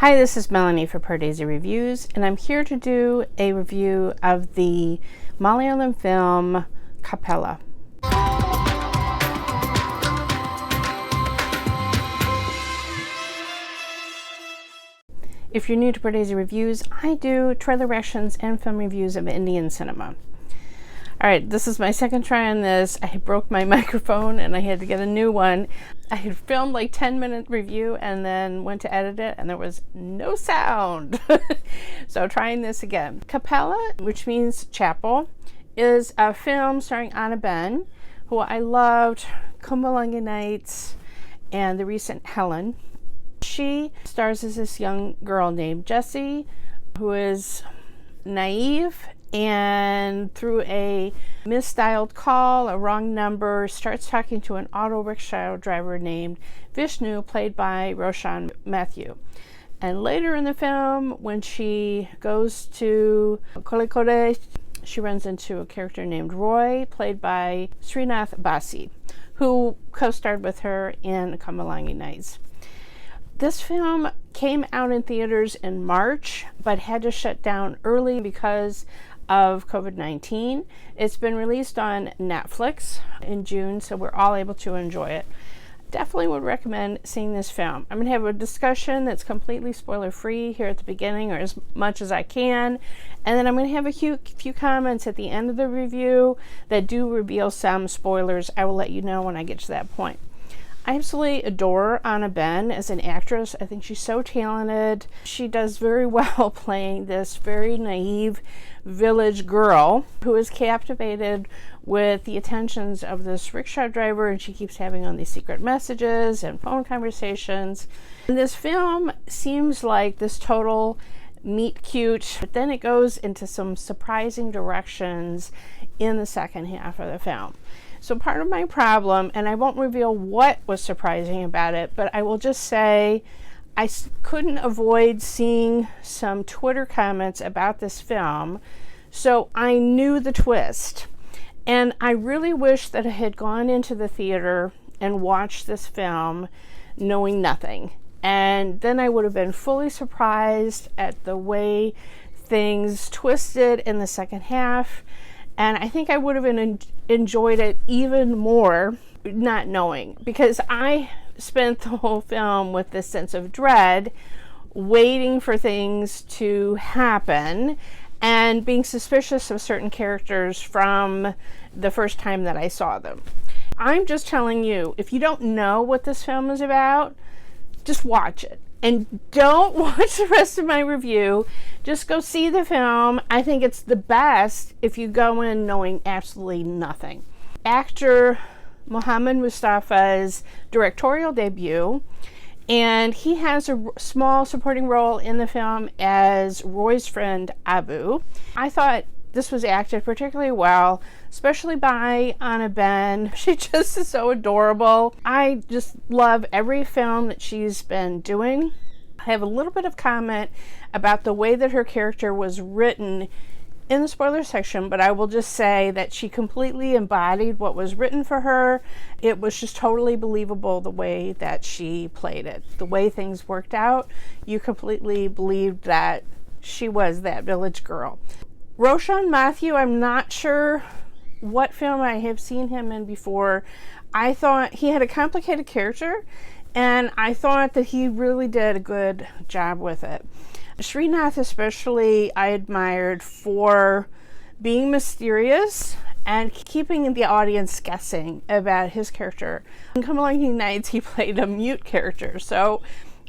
Hi, this is Melanie for Pardesi Reviews, and I'm here to do a review of the Malayalam film Kappela. If you're new to Pardesi Reviews, I do trailer reactions and film reviews of Indian cinema. Alright, this is my second try on this. I broke my microphone and I had to get a new one. I had filmed like 10-minute review and then went to edit it and there was no sound. So trying this again. Kappela, which means chapel, is a film starring Anna Ben, who I loved, Kumbalangi Nights, and the recent Helen. She stars as this young girl named Jessy, who is naive and through a misdialed call, a wrong number, starts talking to an auto rickshaw driver named Vishnu, played by Roshan Mathew. And later in the film, when she goes to Kozhikode, she runs into a character named Roy, played by Sreenath Bhasi, who co-starred with her in Kumbalangi Nights. This film came out in theaters in March, but had to shut down early because of COVID-19. It's been released on Netflix in June, so we're all able to enjoy it. Definitely would recommend seeing this film. I'm going to have a discussion that's completely spoiler-free here at the beginning, or as much as I can, and then I'm going to have a few comments at the end of the review that do reveal some spoilers. I will let you know when I get to that point. I absolutely adore Anna Ben as an actress. I think she's so talented. She does very well playing this very naive village girl who is captivated with the attentions of this rickshaw driver, and she keeps having on these secret messages and phone conversations. And this film seems like this total meet cute, but then it goes into some surprising directions in the second half of the film. So part of my problem, and I won't reveal what was surprising about it, but I will just say I couldn't avoid seeing some Twitter comments about this film, so I knew the twist. And I really wish that I had gone into the theater and watched this film knowing nothing. And then I would have been fully surprised at the way things twisted in the second half. And I think I would have enjoyed it even more not knowing, because I spent the whole film with this sense of dread, waiting for things to happen and being suspicious of certain characters from the first time that I saw them. I'm just telling you, if you don't know what this film is about, just watch it. And don't watch the rest of my review. Just go see the film. I think it's the best if you go in knowing absolutely nothing. Actor Muhammad Musthafa's directorial debut, and he has a small supporting role in the film as Roy's friend Abu. I thought this was acted particularly well, especially by Anna Ben. She just is so adorable. I just love every film that she's been doing. I have a little bit of comment about the way that her character was written in the spoiler section, but I will just say that she completely embodied what was written for her. It was just totally believable the way that she played it. The way things worked out, you completely believed that she was that village girl. Roshan Mathew, I'm not sure what film I have seen him in before. I thought he had a complicated character, and I thought that he really did a good job with it. Sreenath especially I admired for being mysterious and keeping the audience guessing about his character. In Kumbalangi Nights, he played a mute character, so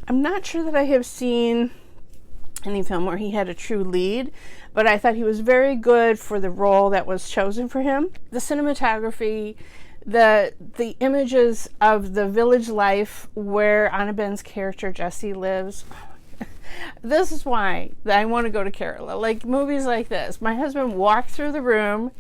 I'm not sure that I have seen any film where he had a true lead, but I thought he was very good for the role that was chosen for him. The cinematography, the images of the village life where Anna Ben's character Jessy lives. This is why I want to go to Kerala. Like movies like this. My husband walked through the room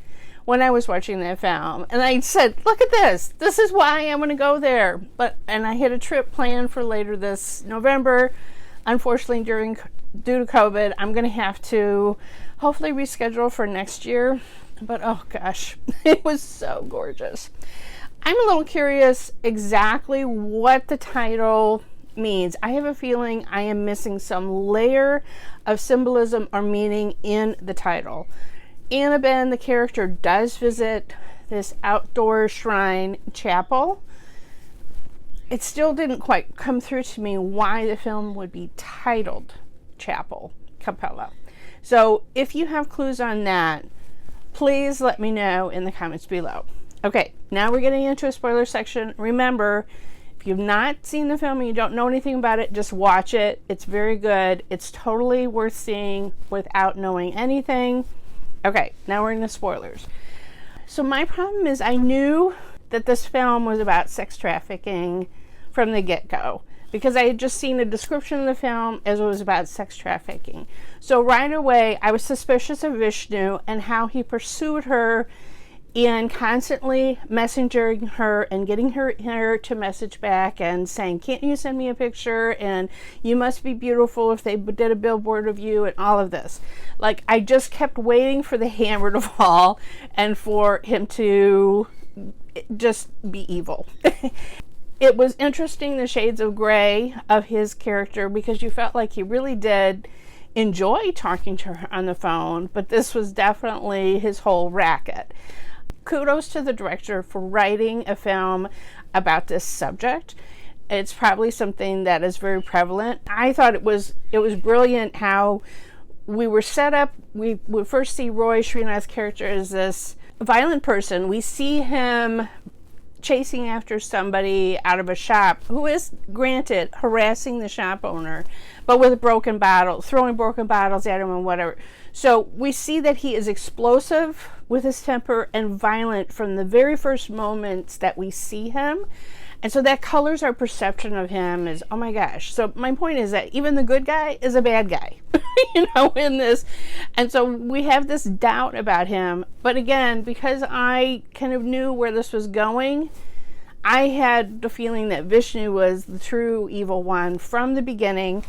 when I was watching that film, and I said, "Look at this. This is why I want to go there." And I had a trip planned for later this November. Unfortunately, due to COVID, I'm going to have to hopefully reschedule for next year. But oh gosh, it was so gorgeous. I'm a little curious exactly what the title means. I have a feeling I am missing some layer of symbolism or meaning in the title. Anna Ben, the character, does visit this outdoor shrine chapel. It still didn't quite come through to me why the film would be titled Chapel, Kappela. So if you have clues on that, please let me know in the comments below. Okay, now we're getting into a spoiler section. Remember, if you've not seen the film and you don't know anything about it, just watch it. It's very good. It's totally worth seeing without knowing anything. Okay, now we're into spoilers. So my problem is I knew that this film was about sex trafficking from the get-go, because I had just seen a description of the film as it was about sex trafficking. So right away, I was suspicious of Vishnu and how he pursued her in constantly messaging her and getting her to message back and saying, can't you send me a picture? And you must be beautiful if they did a billboard of you and all of this. Like, I just kept waiting for the hammer to fall and for him to just be evil. It was interesting, the shades of gray of his character, because you felt like he really did enjoy talking to her on the phone, but this was definitely his whole racket. Kudos to the director for writing a film about this subject. It's probably something that is very prevalent. I thought it was brilliant how we were set up. We first see Roy, Sreenath's character, as this violent person. We see him chasing after somebody out of a shop who is, granted, harassing the shop owner, but with a broken bottle, throwing broken bottles at him and whatever. So we see that he is explosive with his temper and violent from the very first moments that we see him. And so that colors our perception of him as, oh my gosh. So my point is that even the good guy is a bad guy, in this. And so we have this doubt about him. But again, because I kind of knew where this was going, I had the feeling that Vishnu was the true evil one from the beginning.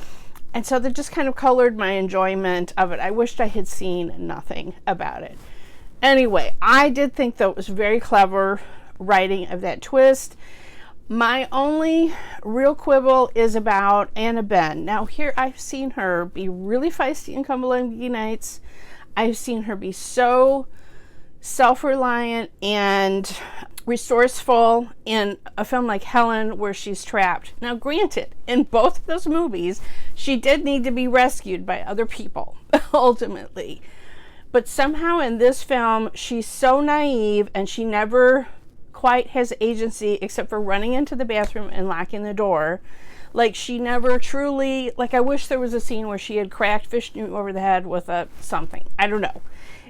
And so that just kind of colored my enjoyment of it. I wished I had seen nothing about it. Anyway, I did think, though, it was very clever writing of that twist. My only real quibble is about Anna Ben. Now, here I've seen her be really feisty in Cumberland Nights. I've seen her be so self-reliant and resourceful in a film like Helen, where she's trapped. Now, granted, in both of those movies, she did need to be rescued by other people, ultimately. But somehow in this film, she's so naive and she never quite has agency except for running into the bathroom and locking the door. Like, she never truly, like, I wish there was a scene where she had cracked Vishnu over the head with a something. I don't know.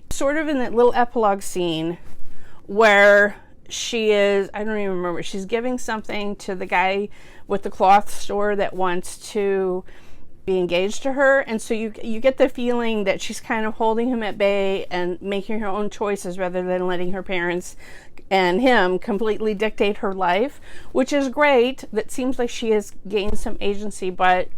Sort of in that little epilogue scene where she is, I don't even remember, she's giving something to the guy with the cloth store that wants to be engaged to her, and so you get the feeling that she's kind of holding him at bay and making her own choices rather than letting her parents and him completely dictate her life, which is great. That seems like she has gained some agency, but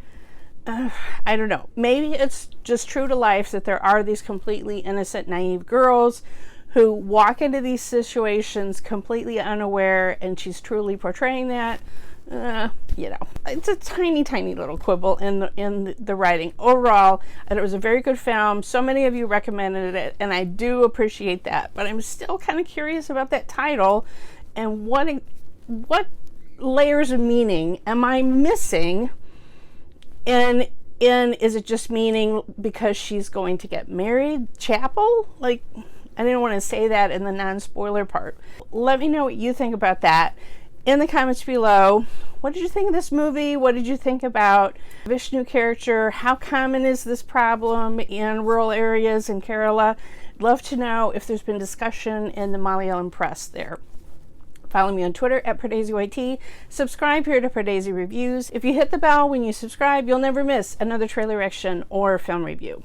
I don't know. Maybe it's just true to life that there are these completely innocent, naive girls who walk into these situations completely unaware, and she's truly portraying that. It's a tiny, tiny little quibble in the writing. Overall, it was a very good film. So many of you recommended it, and I do appreciate that. But I'm still kind of curious about that title and what layers of meaning am I missing? And is it just meaning because she's going to get married? Chapel? Like, I didn't want to say that in the non-spoiler part. Let me know what you think about that in the comments below. What did you think of this movie? What did you think about Vishnu character? How common is this problem in rural areas in Kerala? I'd love to know if there's been discussion in the Malayalam press there. Follow me on Twitter at PardeziYT. Subscribe here to Pardesi Reviews. If you hit the bell when you subscribe, you'll never miss another trailer reaction or film review.